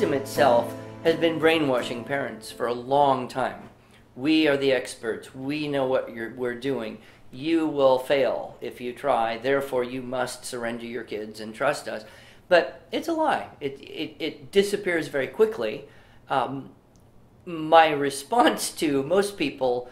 system itself has been brainwashing parents for a long time. We are the experts. We know what we're doing. You will fail if you try. Therefore, you must surrender your kids and trust us. But it's a lie. It disappears very quickly. My response to most people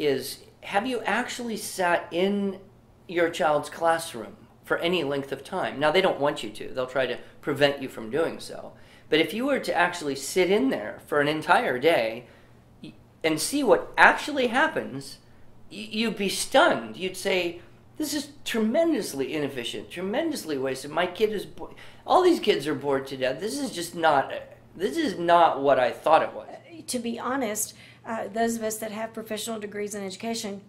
is, have you actually sat in your child's classroom for any length of time? Now, they don't want you to. They'll try to prevent you from doing so. But if you were to actually sit in there for an entire day and see what actually happens, you'd be stunned. You'd say, this is tremendously inefficient, tremendously wasted. My kid is, all these kids are bored to death. This is not what I thought it was. To be honest, those of us that have professional degrees in education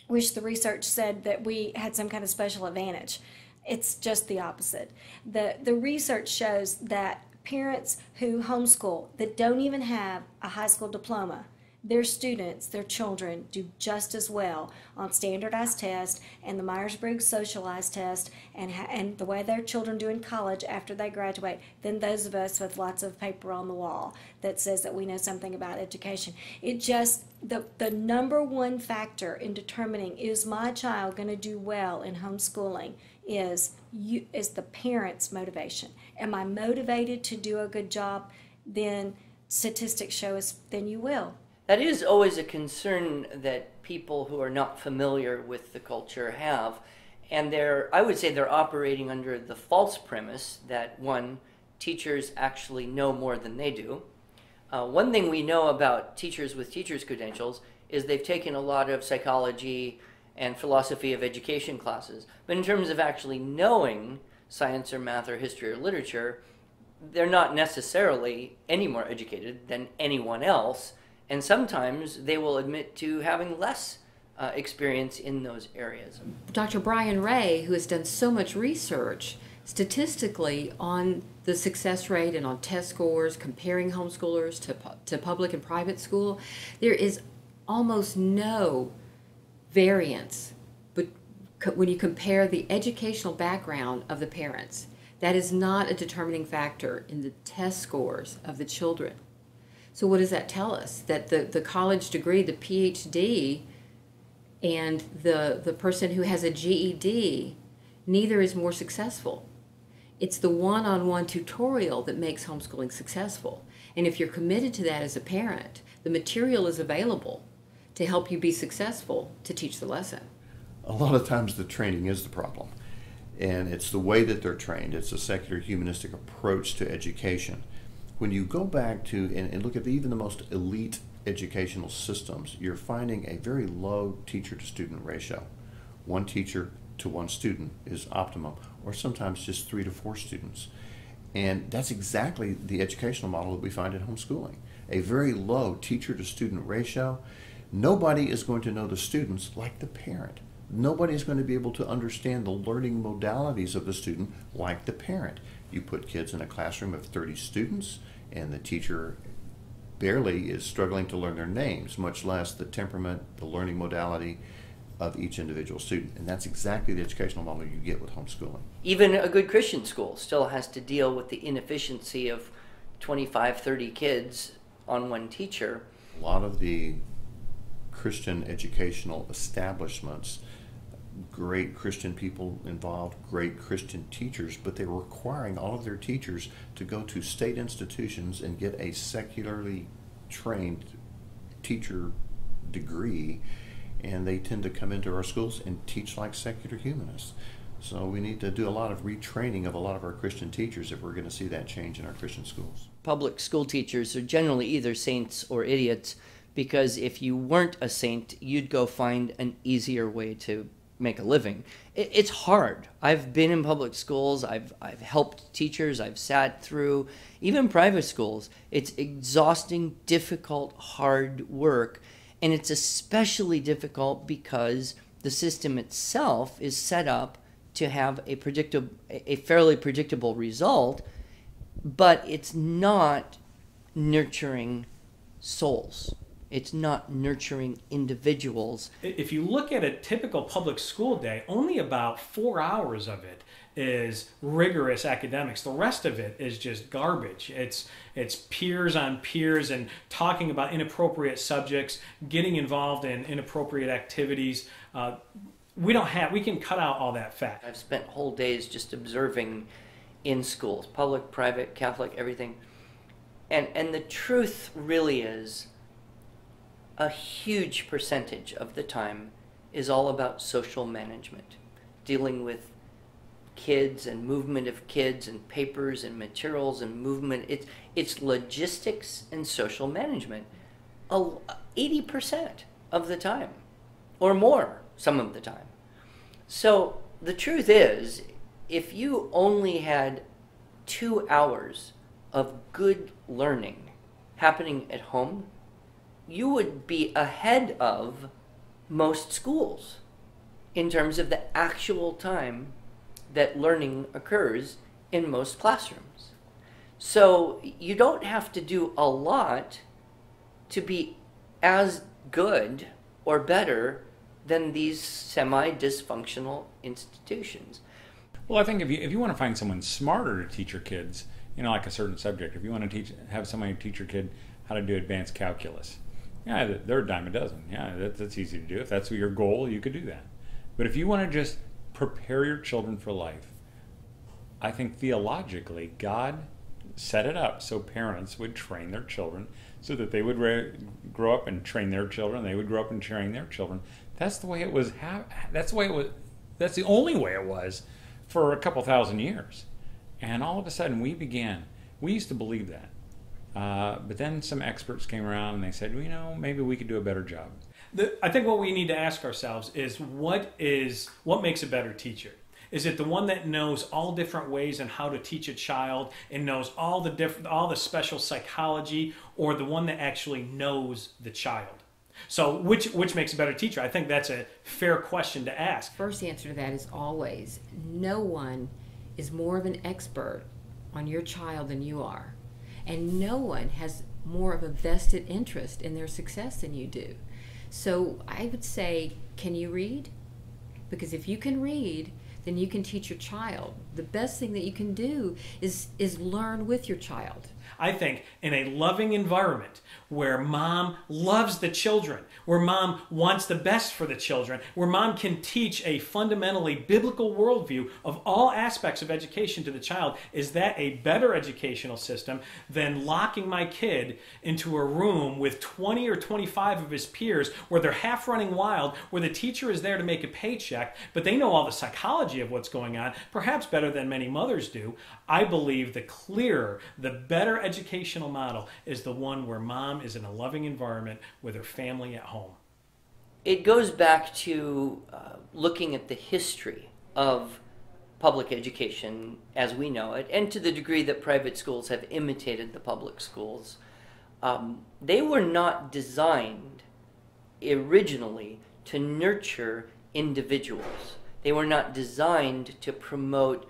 wish the research said that we had some kind of special advantage. It's just the opposite. The research shows that parents who homeschool that don't even have a high school diploma, their students, their children, do just as well on standardized tests and the Myers-Briggs socialized test and the way their children do in college after they graduate than those of us with lots of paper on the wall that says that we know something about education. It just, the number one factor in determining is my child going to do well in homeschooling is the parent's motivation. Am I motivated to do a good job? Then statistics show us then you will. That is always a concern that people who are not familiar with the culture have. And I would say they're operating under the false premise that, one, teachers actually know more than they do. One thing we know about teachers with teacher's credentials is they've taken a lot of psychology and philosophy of education classes. But in terms of actually knowing science or math or history or literature, they're not necessarily any more educated than anyone else. And sometimes they will admit to having less experience in those areas. Dr. Brian Ray, who has done so much research statistically on the success rate and on test scores, comparing homeschoolers to public and private school, there is almost no variance but when you compare the educational background of the parents. That is not a determining factor in the test scores of the children. So what does that tell us? That the college degree, the PhD, and the person who has a GED, neither is more successful. It's the one-on-one tutorial that makes homeschooling successful. And if you're committed to that as a parent, the material is available to help you be successful to teach the lesson. A lot of times the training is the problem. And it's the way that they're trained. It's a secular humanistic approach to education. When you go back to and look at even the most elite educational systems, you're finding a very low teacher-to-student ratio. One teacher to one student is optimum, or sometimes just 3 to 4 students. And that's exactly the educational model that we find in homeschooling. A very low teacher-to-student ratio. Nobody is going to know the students like the parent. Nobody is going to be able to understand the learning modalities of the student like the parent. You put kids in a classroom of 30 students, and the teacher barely is struggling to learn their names, much less the temperament, the learning modality of each individual student. And that's exactly the educational model you get with homeschooling. Even a good Christian school still has to deal with the inefficiency of 25, 30 kids on one teacher. A lot of the Christian educational establishments, great Christian people involved, great Christian teachers, but they're requiring all of their teachers to go to state institutions and get a secularly trained teacher degree, and they tend to come into our schools and teach like secular humanists. So we need to do a lot of retraining of a lot of our Christian teachers if we're going to see that change in our Christian schools. Public school teachers are generally either saints or idiots, because if you weren't a saint, you'd go find an easier way to make a living. It's hard. I've been in public schools. I've helped teachers. I've sat through even private schools. It's exhausting, difficult, hard work, and it's especially difficult because the system itself is set up to have a fairly predictable result, but it's not nurturing souls. It's not nurturing individuals. If you look at a typical public school day, only about 4 hours of it is rigorous academics. The rest of it is just garbage. It's peers on peers and talking about inappropriate subjects, getting involved in inappropriate activities. We can cut out all that fat. I've spent whole days just observing in schools, public, private, Catholic, everything. And the truth really is a huge percentage of the time is all about social management, dealing with kids and movement of kids and papers and materials and movement. It's logistics and social management 80% of the time or more some of the time. So the truth is, if you only had 2 hours of good learning happening at home, you would be ahead of most schools in terms of the actual time that learning occurs in most classrooms. So you don't have to do a lot to be as good or better than these semi-dysfunctional institutions. Well, I think if you want to find someone smarter to teach your kids, like a certain subject, if you want to have somebody teach your kid how to do advanced calculus, yeah, they're a dime a dozen. Yeah, that's easy to do. If that's your goal, you could do that. But if you want to just prepare your children for life, I think theologically, God set it up so parents would train their children so that they would grow up and train their children. They would grow up and train their children. That's the way it was. That's the only way it was for a couple thousand years. And all of a sudden we used to believe that. But then some experts came around and they said, maybe we could do a better job. I think what we need to ask ourselves is what makes a better teacher? Is it the one that knows all different ways and how to teach a child and knows all the special psychology, or the one that actually knows the child? So which makes a better teacher? I think that's a fair question to ask. First answer to that is always, no one is more of an expert on your child than you are. And no one has more of a vested interest in their success than you do. So I would say, can you read? Because if you can read, then you can teach your child. The best thing that you can do is learn with your child. I think in a loving environment where mom loves the children, where mom wants the best for the children, where mom can teach a fundamentally biblical worldview of all aspects of education to the child, is that a better educational system than locking my kid into a room with 20 or 25 of his peers where they're half running wild, where the teacher is there to make a paycheck, but they know all the psychology of what's going on, perhaps better than many mothers do. I believe the clearer, the better educational model is the one where mom is in a loving environment with her family at home. It goes back to looking at the history of public education as we know it, and to the degree that private schools have imitated the public schools. They were not designed originally to nurture individuals. They were not designed to promote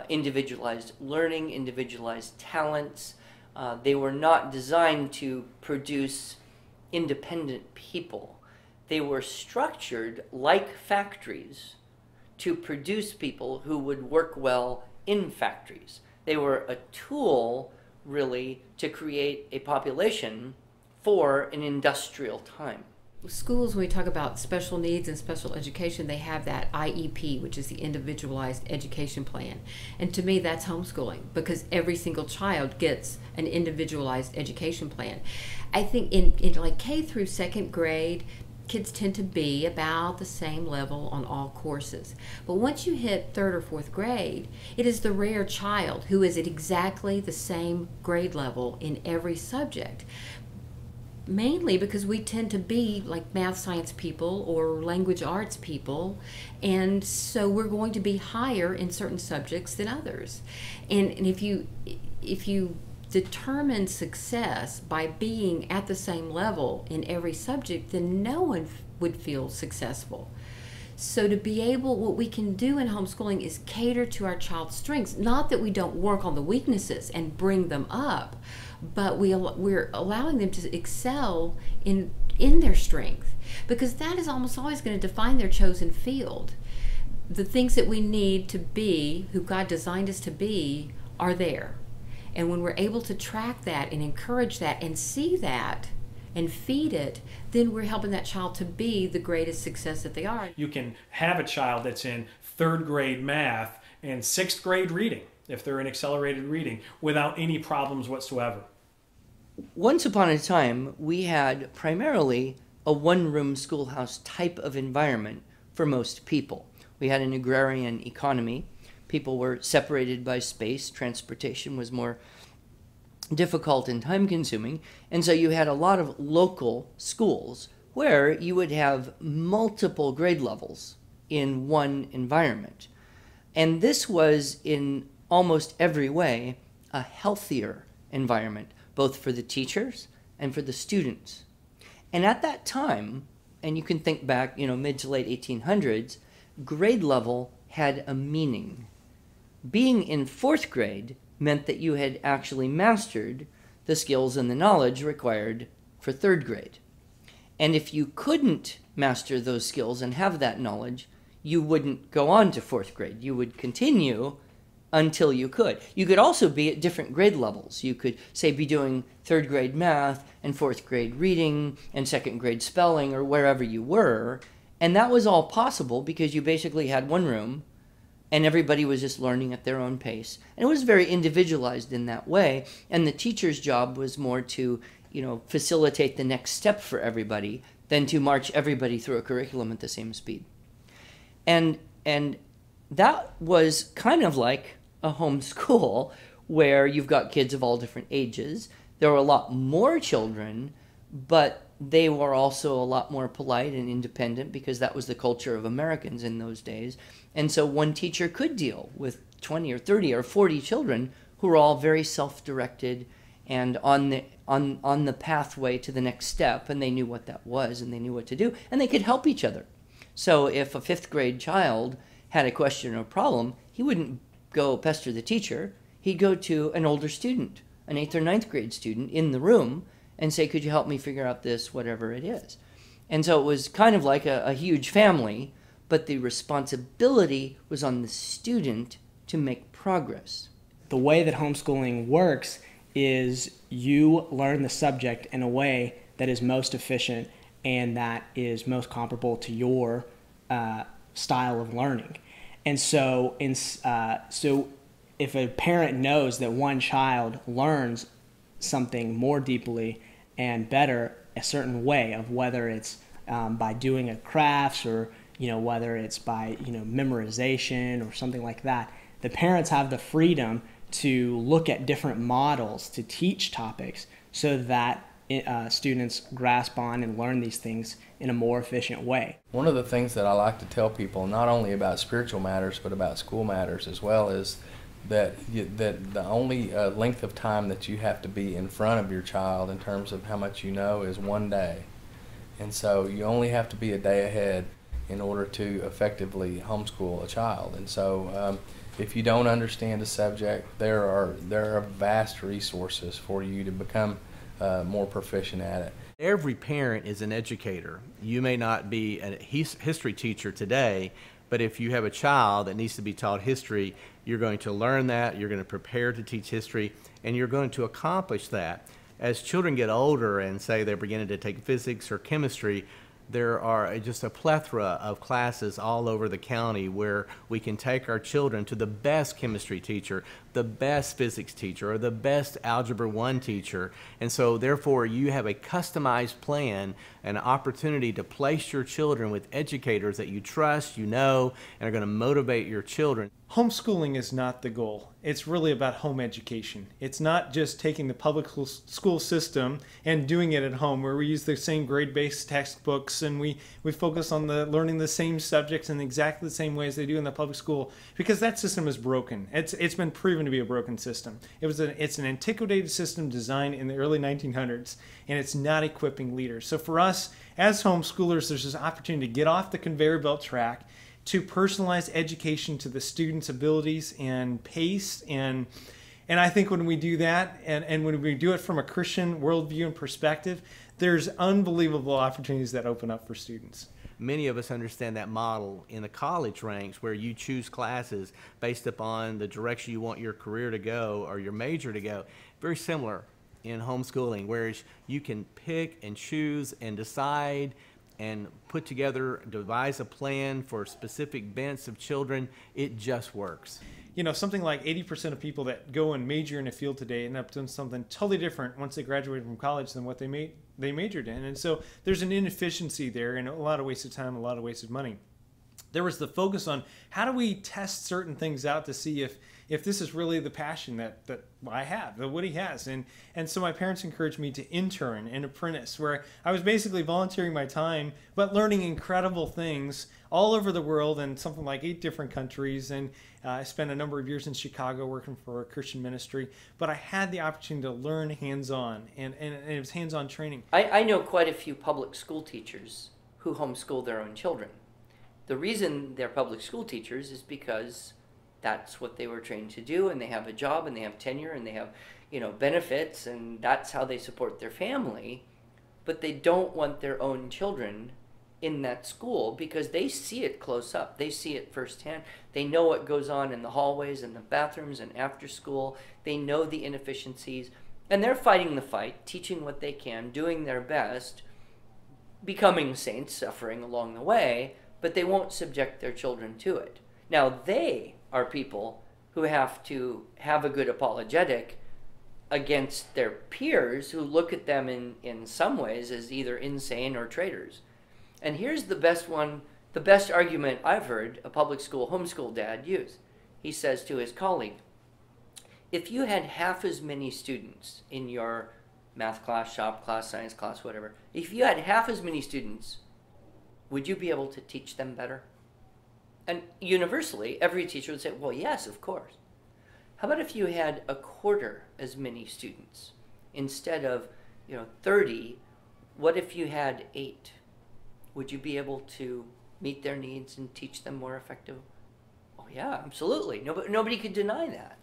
individualized learning, individualized talents. They were not designed to produce independent people. They were structured like factories to produce people who would work well in factories. They were a tool, really, to create a population for an industrial time. Schools, when we talk about special needs and special education, they have that IEP, which is the Individualized Education Plan. And to me, that's homeschooling, because every single child gets an individualized education plan. I think in like K through second grade, kids tend to be about the same level on all courses. But once you hit third or fourth grade, it is the rare child who is at exactly the same grade level in every subject. Mainly because we tend to be like math science people or language arts people, and so we're going to be higher in certain subjects than others. And if you determine success by being at the same level in every subject, then no one would feel successful. So to be able, what we can do in homeschooling is cater to our child's strengths. Not that we don't work on the weaknesses and bring them up, but we're allowing them to excel in in their strength, because that is almost always going to define their chosen field. The things that we need to be who God designed us to be are there. And when we're able to track that and encourage that and see that and feed it, then we're helping that child to be the greatest success that they are. You can have a child that's in 3rd grade math and 6th grade reading, if they're in accelerated reading, without any problems whatsoever. Once upon a time, we had primarily a one-room schoolhouse type of environment for most people. We had an agrarian economy. People were separated by space. Transportation was more difficult and time-consuming. And so you had a lot of local schools where you would have multiple grade levels in one environment. And this was, in almost every way, a healthier environment, both for the teachers and for the students. And at that time, and you can think back, mid to late 1800s, grade level had a meaning. Being in 4th grade meant that you had actually mastered the skills and the knowledge required for 3rd grade. And if you couldn't master those skills and have that knowledge, you wouldn't go on to 4th grade. You would continue until you could. You could also be at different grade levels. You could, say, be doing 3rd grade math and 4th grade reading and 2nd grade spelling or wherever you were. And that was all possible because you basically had one room and everybody was just learning at their own pace. And it was very individualized in that way. And the teacher's job was more to, facilitate the next step for everybody than to march everybody through a curriculum at the same speed. And that was kind of like a homeschool where you've got kids of all different ages. There were a lot more children, but they were also a lot more polite and independent because that was the culture of Americans in those days. And so one teacher could deal with 20 or 30 or 40 children who were all very self-directed and on the pathway to the next step, and they knew what that was and they knew what to do, and they could help each other. So if a 5th grade child had a question or problem, he wouldn't go pester the teacher. He'd go to an older student, an 8th or 9th grade student in the room, and say, could you help me figure out this, whatever it is? And so it was kind of like a huge family, but the responsibility was on the student to make progress. The way that homeschooling works is you learn the subject in a way that is most efficient and that is most comparable to your style of learning. And so, so if a parent knows that one child learns something more deeply and better a certain way, of whether it's by doing a crafts or whether it's by memorization or something like that, the parents have the freedom to look at different models to teach topics so that students grasp on and learn these things in a more efficient way. One of the things that I like to tell people, not only about spiritual matters but about school matters as well, is that the only length of time that you have to be in front of your child in terms of how much you know is one day. And so you only have to be a day ahead in order to effectively homeschool a child. And so if you don't understand a subject, there are vast resources for you to become more proficient at it. Every parent is an educator. You may not be a history teacher today, but if you have a child that needs to be taught history, you're going to learn that, you're going to prepare to teach history, and you're going to accomplish that. As children get older and say they're beginning to take physics or chemistry, there are just a plethora of classes all over the county where we can take our children to the best chemistry teacher, the best physics teacher, or the best Algebra 1 teacher. And so therefore you have a customized plan, an opportunity to place your children with educators that you trust, you know, and are going to motivate your children. Homeschooling is not the goal. It's really about home education. It's not just taking the public school system and doing it at home where we use the same grade-based textbooks and we focus on learning the same subjects in exactly the same way as they do in the public school, because that system is broken. It's been proven to be a broken system. It's an antiquated system designed in the early 1900s, and it's not equipping leaders. So for us as homeschoolers, there's this opportunity to get off the conveyor belt track, to personalize education to the student's abilities and pace, and And I think when we do that, and when we do it from a Christian worldview and perspective, there's unbelievable opportunities that open up for students. Many of us understand that model in the college ranks where you choose classes based upon the direction you want your career to go or your major to go. Very similar in homeschooling, whereas you can pick and choose and decide and put together, devise a plan for specific bents of children. It just works. You know, something like 80% of people that go and major in a field today end up doing something totally different once they graduate from college than what they majored in. And so there's an inefficiency there and a lot of wasted time, a lot of wasted money. There was the focus on how do we test certain things out to see if this is really the passion that I have, that Woody has. And so my parents encouraged me to intern and apprentice, where I was basically volunteering my time, but learning incredible things all over the world in something like 8 different countries. And I spent a number of years in Chicago working for a Christian ministry, but I had the opportunity to learn hands-on, and it was hands-on training. I know quite a few public school teachers who homeschool their own children. The reason they're public school teachers is because that's what they were trained to do, and they have a job, and they have tenure, and they have, benefits, and that's how they support their family. But they don't want their own children in that school because they see it close up. They see it firsthand. They know what goes on in the hallways and the bathrooms and after school. They know the inefficiencies, and they're fighting the fight, teaching what they can, doing their best, becoming saints, suffering along the way, but they won't subject their children to it. Now, they are people who have to have a good apologetic against their peers who look at them in some ways as either insane or traitors. And here's the best one, the best argument I've heard a public school homeschool dad use. He says to his colleague, if you had half as many students in your math class, shop class, science class, whatever, if you had half as many students, would you be able to teach them better? And universally, every teacher would say, well, yes, of course. How about if you had a quarter as many students? Instead of 30, what if you had 8? Would you be able to meet their needs and teach them more effectively? Oh, yeah, absolutely. Nobody could deny that.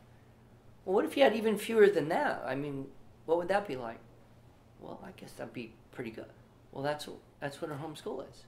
Well, what if you had even fewer than that? I mean, what would that be like? Well, I guess that'd be pretty good. Well, that's what our homeschool is.